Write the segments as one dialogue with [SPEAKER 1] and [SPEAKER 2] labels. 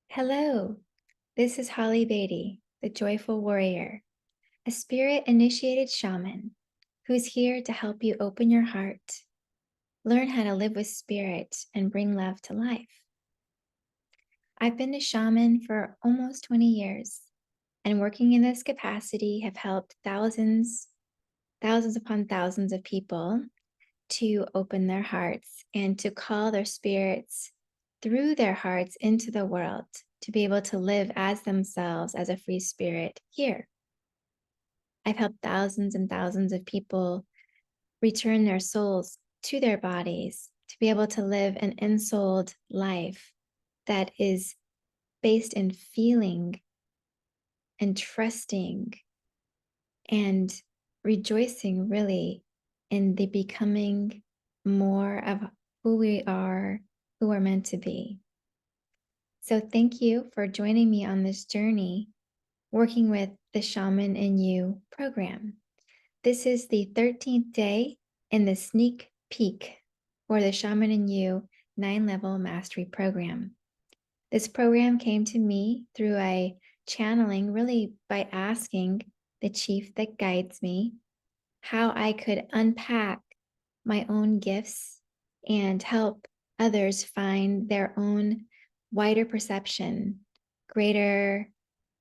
[SPEAKER 1] Hello, this is Holly Beatty, the Joyful Warrior, a spirit-initiated shaman who's here to help you open your heart, learn how to live with spirit, and bring love to life. I've been a shaman for almost 20 years, and working in this capacity have helped thousands upon thousands of people to open their hearts and to call their spirits through their hearts into the world to be able to live as themselves as a free spirit here. I've helped thousands and thousands of people return their souls to their bodies to be able to live an ensouled life that is based in feeling and trusting and rejoicing really in the becoming more of who we are, who we're meant to be. So thank you for joining me on this journey, working with the Shaman in You program. This is the 13th day in the sneak peek for the Shaman in You 9-level mastery program. This program came to me through a channeling, really by asking the chief that guides me how I could unpack my own gifts and help others find their own wider perception, greater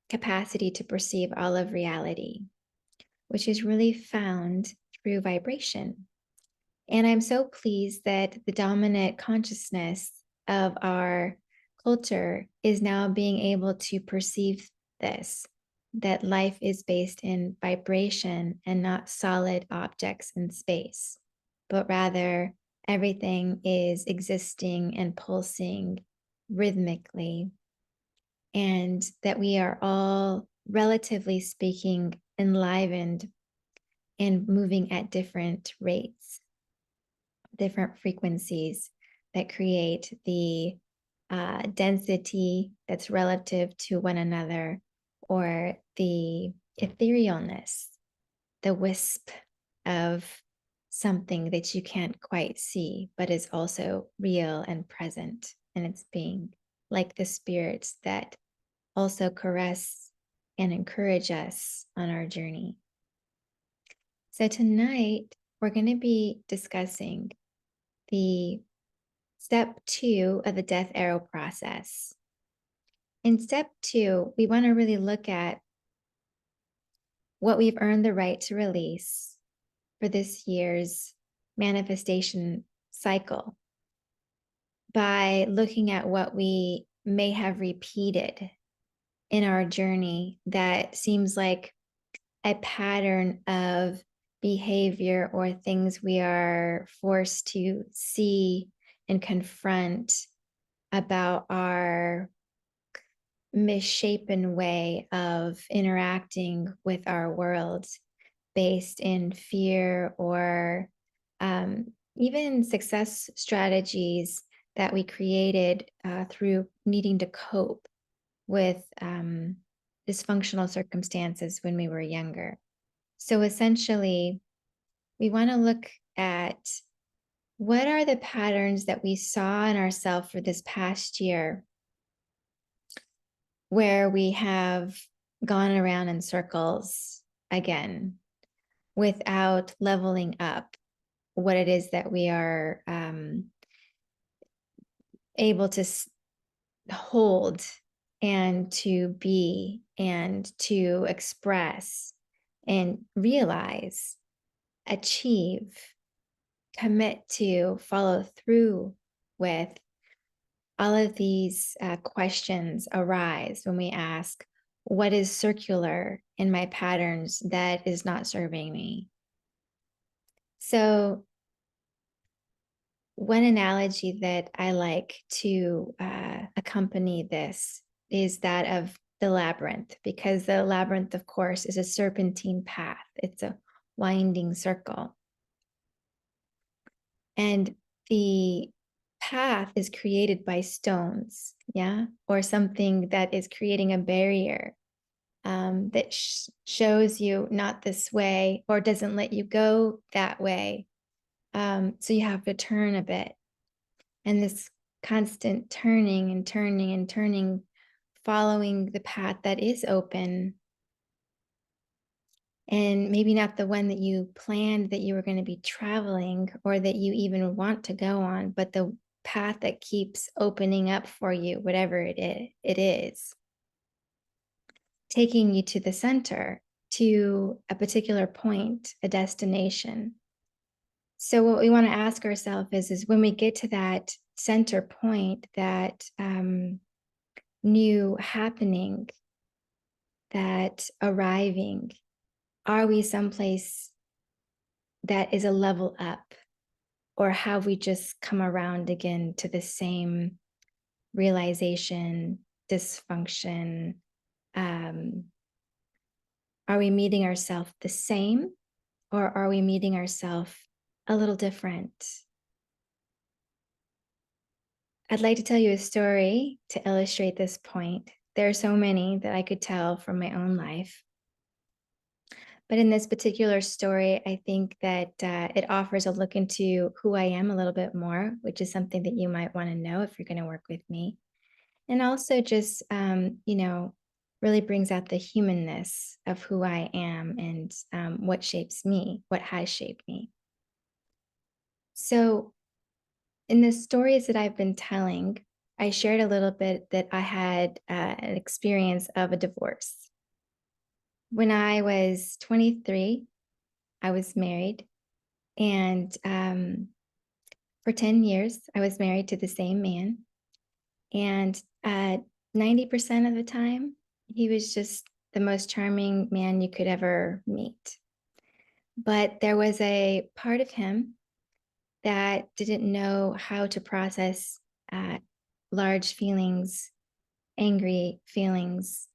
[SPEAKER 1] capacity to perceive all of reality, which is really found through vibration. And I'm so pleased that the dominant consciousness of our culture is now being able to perceive this, that life is based in vibration and not solid objects in space, but rather everything is existing and pulsing rhythmically, and that we are all, relatively speaking, enlivened and moving at different rates, different frequencies that create the density that's relative to one another, or the etherealness, the wisp of something that you can't quite see, but is also real and present in its being, like the spirits that also caress and encourage us on our journey. So tonight, we're going to be discussing the step 2 of the death arrow process. In step 2, we want to really look at what we've earned the right to release for this year's manifestation cycle by looking at what we may have repeated in our journey that seems like a pattern of behavior or things we are forced to see and confront about our misshapen way of interacting with our world based in fear, or even success strategies that we created through needing to cope with dysfunctional circumstances when we were younger. So essentially, we want to look at what are the patterns that we saw in ourselves for this past year where we have gone around in circles again without leveling up what it is that we are able to hold and to be and to express and realize, achieve, commit to, follow through with. All of these questions arise when we ask, what is circular in my patterns that is not serving me? So one analogy that I like to accompany this is that of the labyrinth, because the labyrinth, of course, is a serpentine path. It's a winding circle. And the path is created by stones, or something that is creating a barrier that shows you not this way, or doesn't let you go that way. So you have to turn a bit. And this constant turning and turning and turning following the path that is open, and maybe not the one that you planned that you were going to be traveling or that you even want to go on, but the path that keeps opening up for you, whatever it is, taking you to the center, to a particular point, a destination. So what we want to ask ourselves is when we get to that center point, that new happening, that arriving, are we someplace that is a level up? Or have we just come around again to the same realization, dysfunction? Are we meeting ourselves the same, or are we meeting ourselves a little different? I'd like to tell you a story to illustrate this point. There are so many that I could tell from my own life. But in this particular story, I think that it offers a look into who I am a little bit more, which is something that you might want to know if you're going to work with me. And also just, really brings out the humanness of who I am and what shapes me, what has shaped me. So in the stories that I've been telling, I shared a little bit that I had an experience of a divorce. When I was 23, I was married, and for 10 years, I was married to the same man. And 90% of the time, he was just the most charming man you could ever meet. But there was a part of him that didn't know how to process large feelings, angry feelings,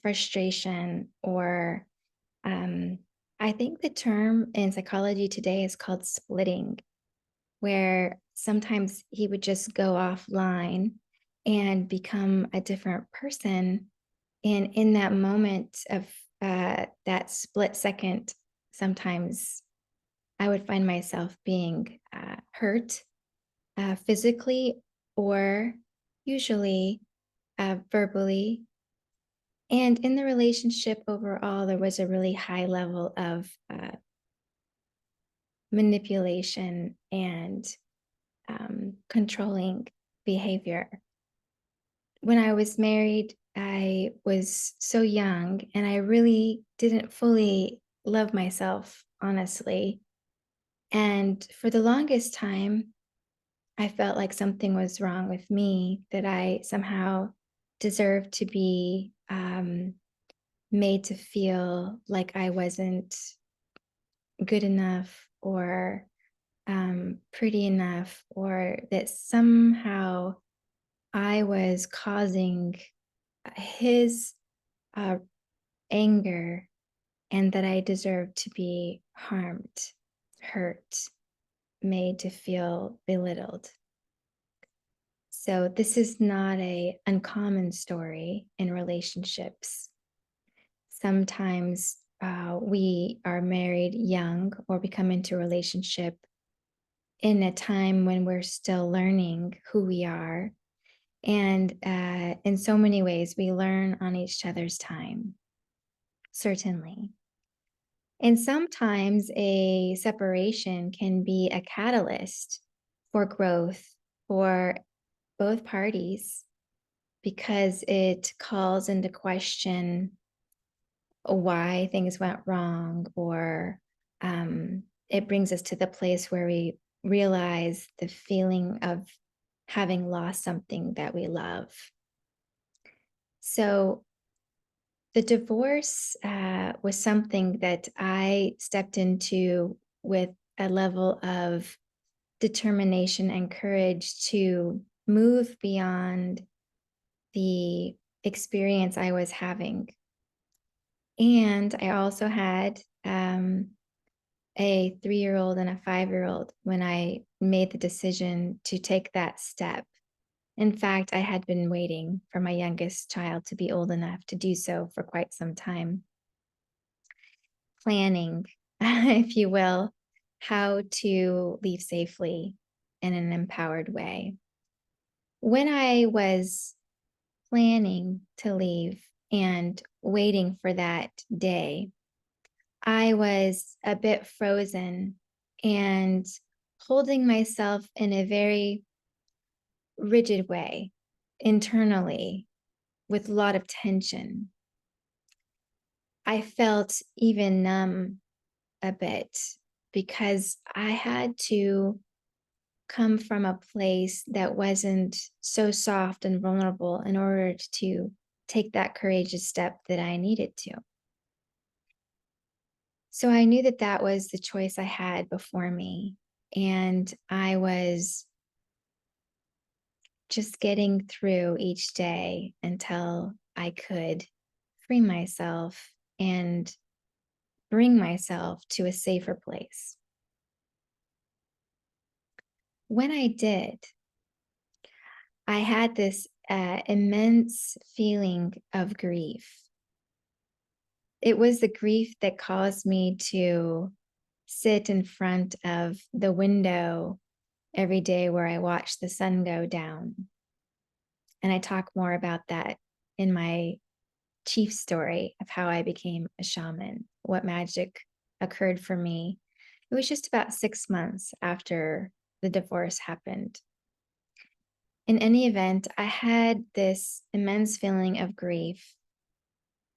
[SPEAKER 1] frustration, or I think the term in psychology today is called splitting, where sometimes he would just go offline and become a different person. And in that moment of that split second, sometimes I would find myself being hurt physically, or usually verbally. And in the relationship overall, there was a really high level of manipulation and controlling behavior. When I was married, I was so young and I really didn't fully love myself, honestly. And for the longest time, I felt like something was wrong with me, that I somehow deserved to be made to feel like I wasn't good enough, or pretty enough, or that somehow I was causing his anger, and that I deserved to be harmed, hurt, made to feel belittled. So this is not an uncommon story in relationships. Sometimes we are married young or become into a relationship in a time when we're still learning who we are. And in so many ways, we learn on each other's time, certainly. And sometimes a separation can be a catalyst for growth for both parties, because it calls into question why things went wrong, or it brings us to the place where we realize the feeling of having lost something that we love. So the divorce was something that I stepped into with a level of determination and courage to move beyond the experience I was having. And I also had a 3-year-old and a 5-year-old when I made the decision to take that step. In fact, I had been waiting for my youngest child to be old enough to do so for quite some time, planning, if you will, how to leave safely in an empowered way. When I was planning to leave and waiting for that day, I was a bit frozen and holding myself in a very rigid way internally with a lot of tension. I felt even numb a bit because I had to come from a place that wasn't so soft and vulnerable in order to take that courageous step that I needed to. So I knew that that was the choice I had before me. And I was just getting through each day until I could free myself and bring myself to a safer place. When I did, I had this immense feeling of grief. It was the grief that caused me to sit in front of the window every day where I watch the sun go down. And I talk more about that in my chief story of how I became a shaman, what magic occurred for me. It was just about 6 months after the divorce happened. In any event, I had this immense feeling of grief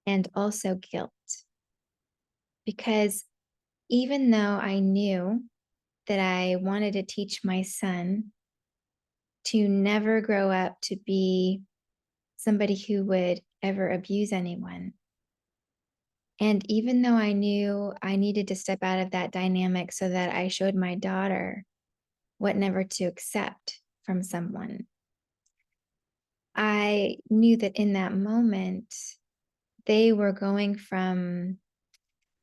[SPEAKER 1] and also guilt because even though I knew that I wanted to teach my son to never grow up to be somebody who would ever abuse anyone. And even though I knew I needed to step out of that dynamic so that I showed my daughter what never to accept from someone, I knew that in that moment, they were going from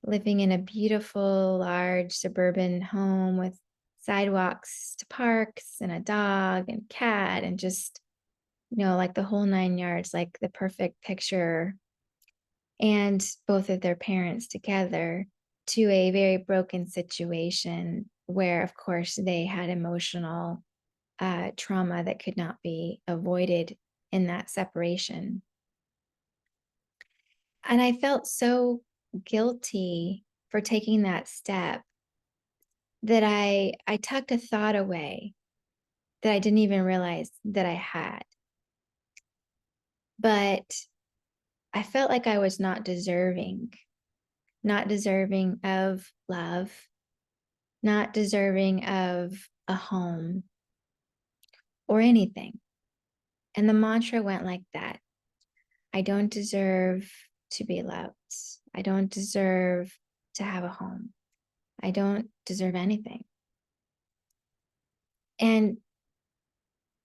[SPEAKER 1] living in a beautiful, large suburban home with sidewalks to parks and a dog and cat and just, like the whole 9 yards, like the perfect picture, and both of their parents together, to a very broken situation where, of course, they had emotional trauma that could not be avoided in that separation. And I felt so guilty for taking that step that I tucked a thought away that I didn't even realize that I had. But I felt like I was not deserving of love, not deserving of a home or anything. And the mantra went like that: I don't deserve to be loved. I don't deserve to have a home. I don't deserve anything. And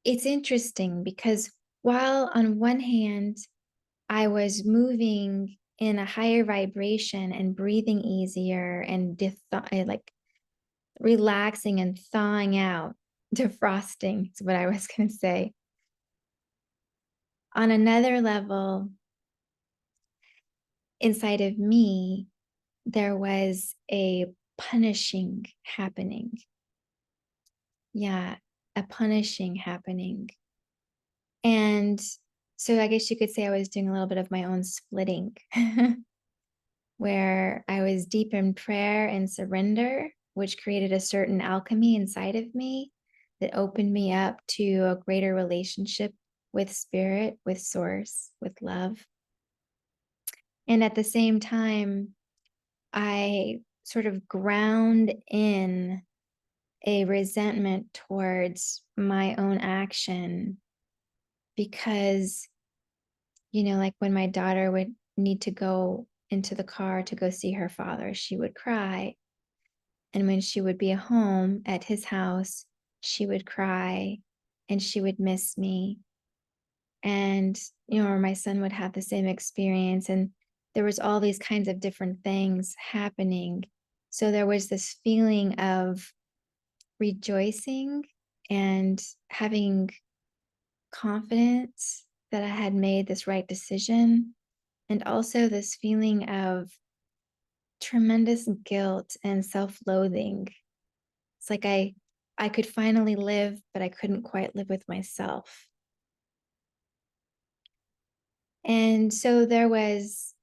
[SPEAKER 1] it's interesting because while on one hand, I was moving in a higher vibration and breathing easier and like relaxing and thawing out, defrosting is what I was going to say. On another level, inside of me, there was a punishing happening. Yeah, a punishing happening. And so I guess you could say I was doing a little bit of my own splitting, where I was deep in prayer and surrender, which created a certain alchemy inside of me that opened me up to a greater relationship with spirit, with source, with love. And at the same time, I sort of ground in a resentment towards my own action because, like when my daughter would need to go into the car to go see her father, she would cry. And when she would be home at his house, she would cry and she would miss me. And, or my son would have the same experience. And there was all these kinds of different things happening. So there was this feeling of rejoicing and having confidence that I had made this right decision. And also this feeling of tremendous guilt and self-loathing. It's like I could finally live, but I couldn't quite live with myself. And so there was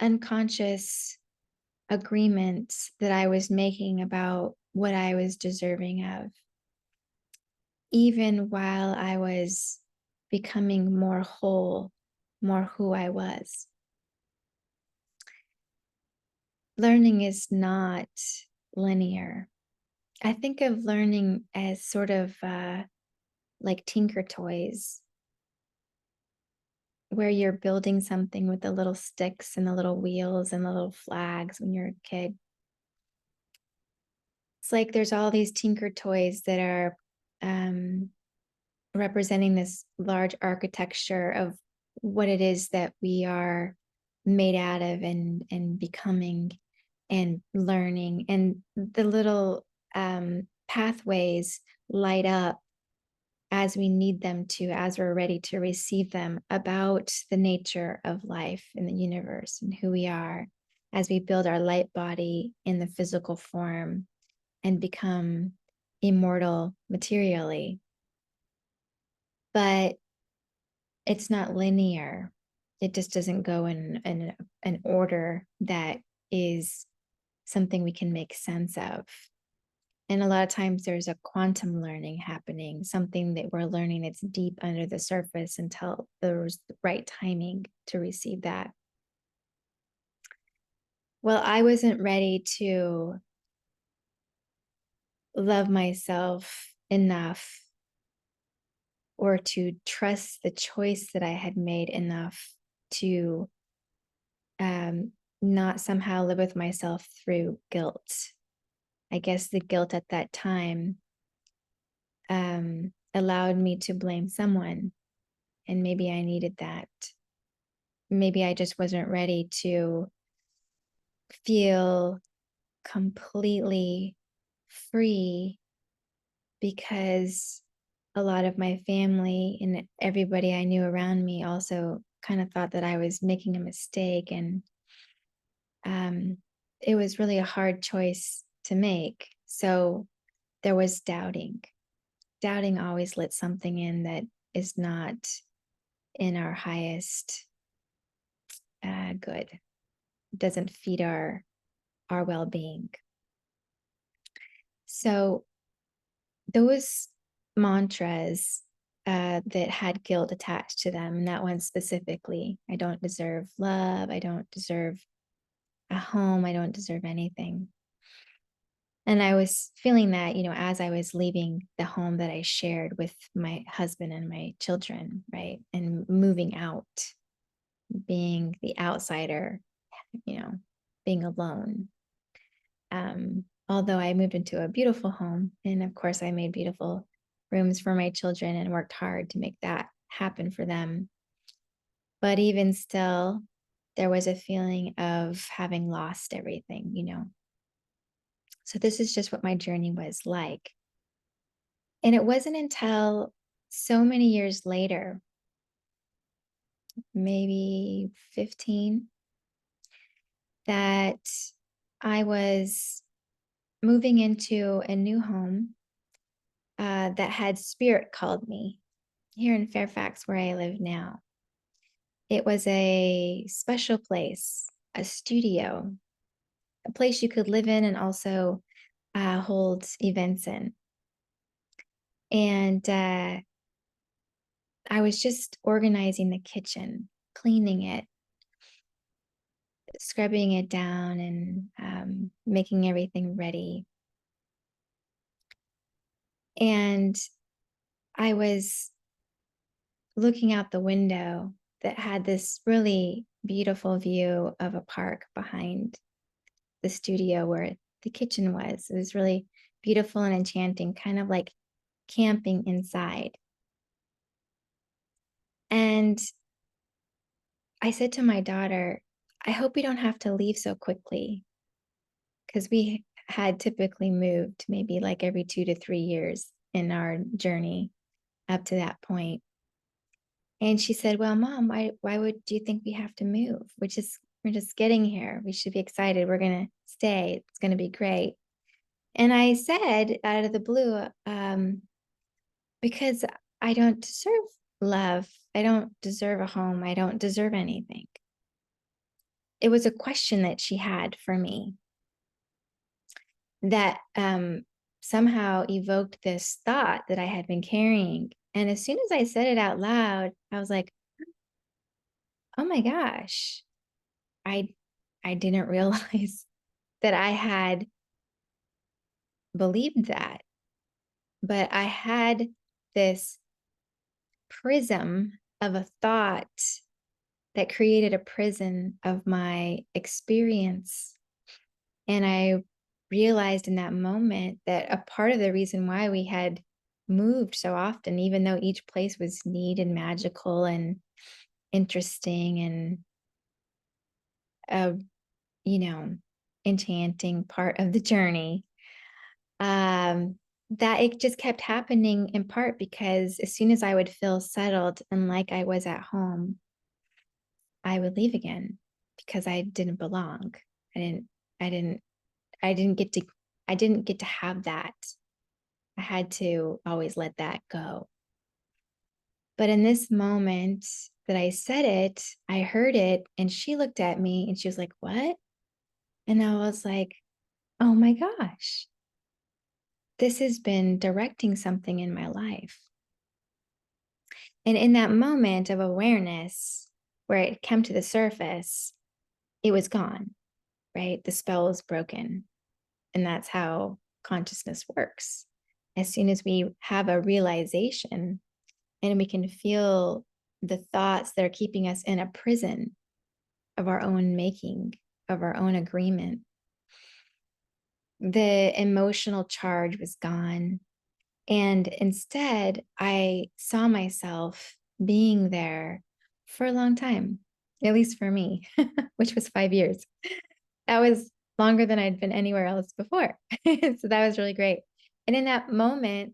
[SPEAKER 1] unconscious agreements that I was making about what I was deserving of, even while I was becoming more whole, more who I was. Learning is not linear. I think of learning as sort of like tinker toys, where you're building something with the little sticks and the little wheels and the little flags when you're a kid. It's like there's all these tinker toys that are um, representing this large architecture of what it is that we are made out of and becoming and learning. And the little pathways light up as we need them to, as we're ready to receive them, about the nature of life in the universe and who we are as we build our light body in the physical form and become immortal materially. But it's not linear. It just doesn't go in an order that is something we can make sense of. And a lot of times there's a quantum learning happening, something that we're learning that's deep under the surface until there's the right timing to receive that. Well, I wasn't ready to love myself enough or to trust the choice that I had made enough to not somehow live with myself through guilt. I guess the guilt at that time allowed me to blame someone, and maybe I needed that. Maybe I just wasn't ready to feel completely free, because a lot of my family and everybody I knew around me also kind of thought that I was making a mistake. And it was really a hard choice to make. So there was doubting. Doubting always lets something in that is not in our highest good. It doesn't feed our well-being. So those mantras that had guilt attached to them, and that one specifically, I don't deserve love, I don't deserve a home, I don't deserve anything. And I was feeling that, as I was leaving the home that I shared with my husband and my children, right? And moving out, being the outsider, being alone. Although I moved into a beautiful home, and of course I made beautiful rooms for my children and worked hard to make that happen for them. But even still, there was a feeling of having lost everything. So this is just what my journey was like. And it wasn't until so many years later, maybe 15, that I was moving into a new home that had spirit called me here in Fairfax, where I live now. It was a special place, a studio, a place you could live in and also hold events in. And I was just organizing the kitchen, cleaning it, scrubbing it down, and making everything ready. And I was looking out the window that had this really beautiful view of a park behind the studio where the kitchen was. It was really beautiful and enchanting, kind of like camping inside. And I said to my daughter, I hope we don't have to leave so quickly, because we had typically moved maybe like every 2 to 3 years in our journey up to that point. And she said, well, Mom, why would you think we have to move? We're just getting here. We should be excited. We're going to stay. It's going to be great. And I said out of the blue, because I don't deserve love. I don't deserve a home. I don't deserve anything. It was a question that she had for me that somehow evoked this thought that I had been carrying. And as soon as I said it out loud, I was like, oh my gosh, I didn't realize that I had believed that. But I had this prism of a thought that created a prison of my experience. And I realized in that moment that a part of the reason why we had moved so often, even though each place was neat and magical and interesting and a, you know, enchanting part of the journey, that it just kept happening in part because as soon as I would feel settled and like I was at home, I would leave again because I didn't belong. I didn't, I didn't, I didn't get to, I didn't get to have that. I had to always let that go. But in this moment that I said it, I heard it and she looked at me and she was like, "What?" And I was like, "Oh my gosh, this has been directing something in my life." And in that moment of awareness where it came to the surface, it was gone, right? The spell was broken. And that's how consciousness works. As soon as we have a realization and we can feel the thoughts that are keeping us in a prison of our own making, of our own agreement, the emotional charge was gone. And instead, I saw myself being there for a long time, at least for me, which was 5 years. That was longer than I'd been anywhere else before. So that was really great. And in that moment,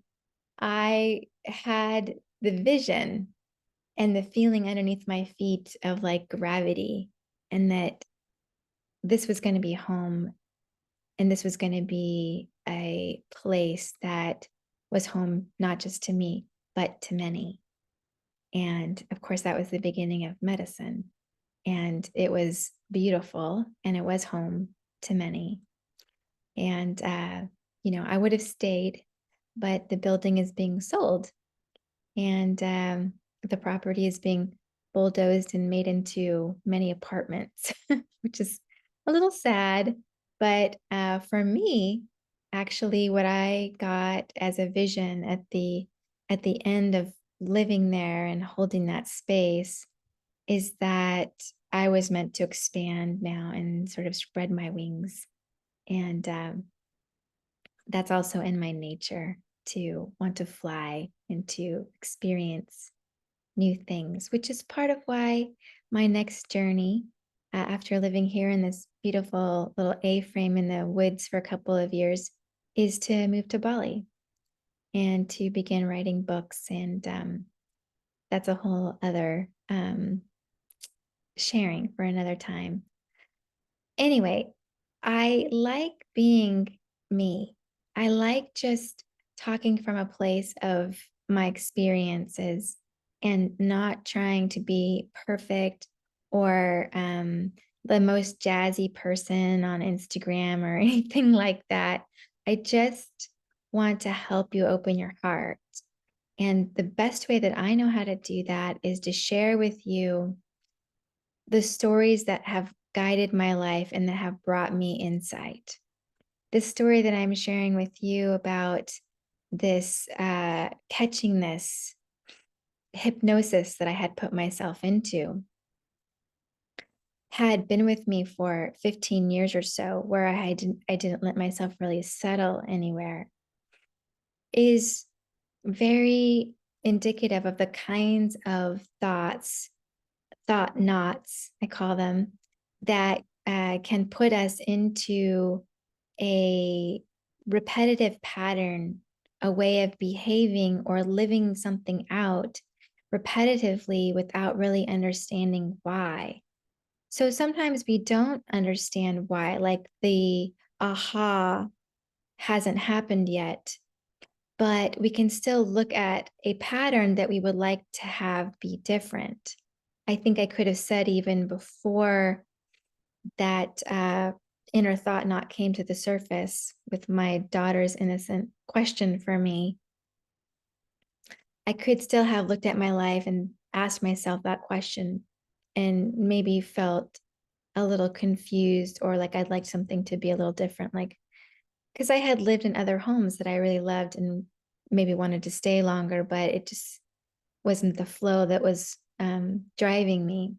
[SPEAKER 1] I had the vision and the feeling underneath my feet of like gravity, and that this was going to be home and this was going to be a place that was home not just to me, but to many. And of course, that was the beginning of medicine. And it was beautiful and it was home to many. And, I would have stayed, but the building is being sold and the property is being bulldozed and made into many apartments, which is a little sad. But for me, actually, what I got as a vision at the end of living there and holding that space is that I was meant to expand now and sort of spread my wings. And that's also in my nature to want to fly and to experience new things, which is part of why my next journey, after living here in this beautiful little A-frame in the woods for a couple of years, is to move to Bali and to begin writing books. And that's a whole other sharing for another time. Anyway, I like being me. I like just talking from a place of my experiences and not trying to be perfect or the most jazzy person on Instagram or anything like that. I just want to help you open your heart. And the best way that I know how to do that is to share with you the stories that have guided my life and that have brought me insight. This story that I'm sharing with you about this catching this hypnosis that I had put myself into had been with me for 15 years or so, where I didn't let myself really settle anywhere, is very indicative of the kinds of thought knots, I call them, that can put us into a repetitive pattern, a way of behaving or living something out repetitively without really understanding why. So sometimes we don't understand why, like the aha hasn't happened yet, but we can still look at a pattern that we would like to have be different. I think I could have said even before that inner thought not came to the surface with my daughter's innocent question for me, I could still have looked at my life and asked myself that question and maybe felt a little confused or like I'd like something to be a little different. Like, because I had lived in other homes that I really loved and maybe wanted to stay longer, but it just wasn't the flow that was driving me.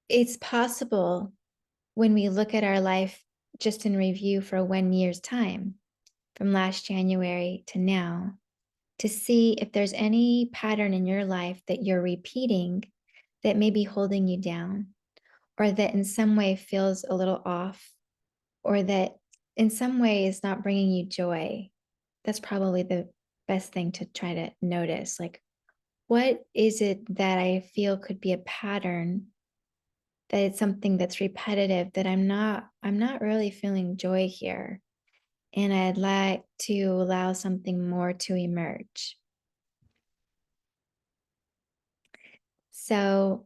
[SPEAKER 1] It's possible when we look at our life just in review for 1 year's time, from last January to now, to see if there's any pattern in your life that you're repeating that may be holding you down, or that in some way feels a little off, or that in some way is not bringing you joy. That's probably the best thing to try to notice. Like, what is it that I feel could be a pattern, that it's something that's repetitive, that I'm not really feeling joy here, and I'd like to allow something more to emerge. So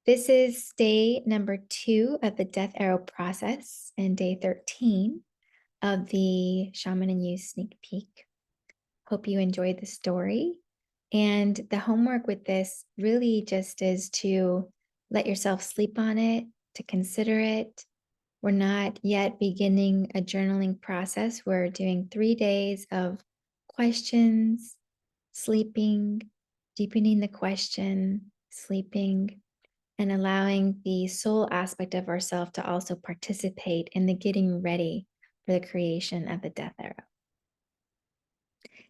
[SPEAKER 1] this is day number 2 of the Death Arrow process and day 13 of the Shaman and You sneak peek. Hope you enjoyed the story. And the homework with this really just is to let yourself sleep on it, to consider it. We're not yet beginning a journaling process. We're doing 3 days of questions, sleeping, deepening the question, sleeping, and allowing the soul aspect of ourselves to also participate in the getting ready for the creation of the death arrow.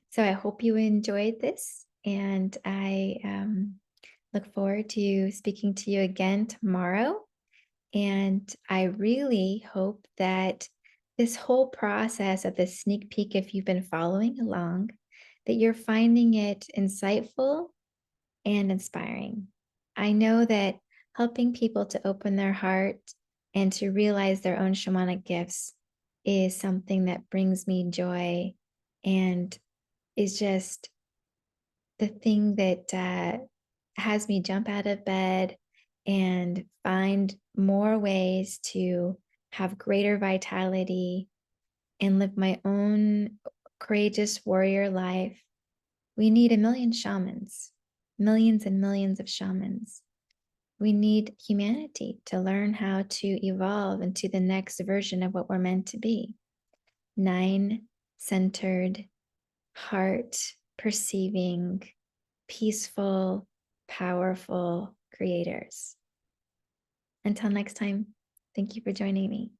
[SPEAKER 1] So I hope you enjoyed this, and I look forward to speaking to you again tomorrow. And I really hope that this whole process of the sneak peek, if you've been following along, that you're finding it insightful and inspiring. I know that helping people to open their heart and to realize their own shamanic gifts is something that brings me joy and is just the thing that has me jump out of bed and find more ways to have greater vitality and live my own courageous warrior life. We need a million shamans, millions and millions of shamans. We need humanity to learn how to evolve into the next version of what we're meant to be. 9-centered, heart perceiving, peaceful, powerful creators. Until next time, thank you for joining me.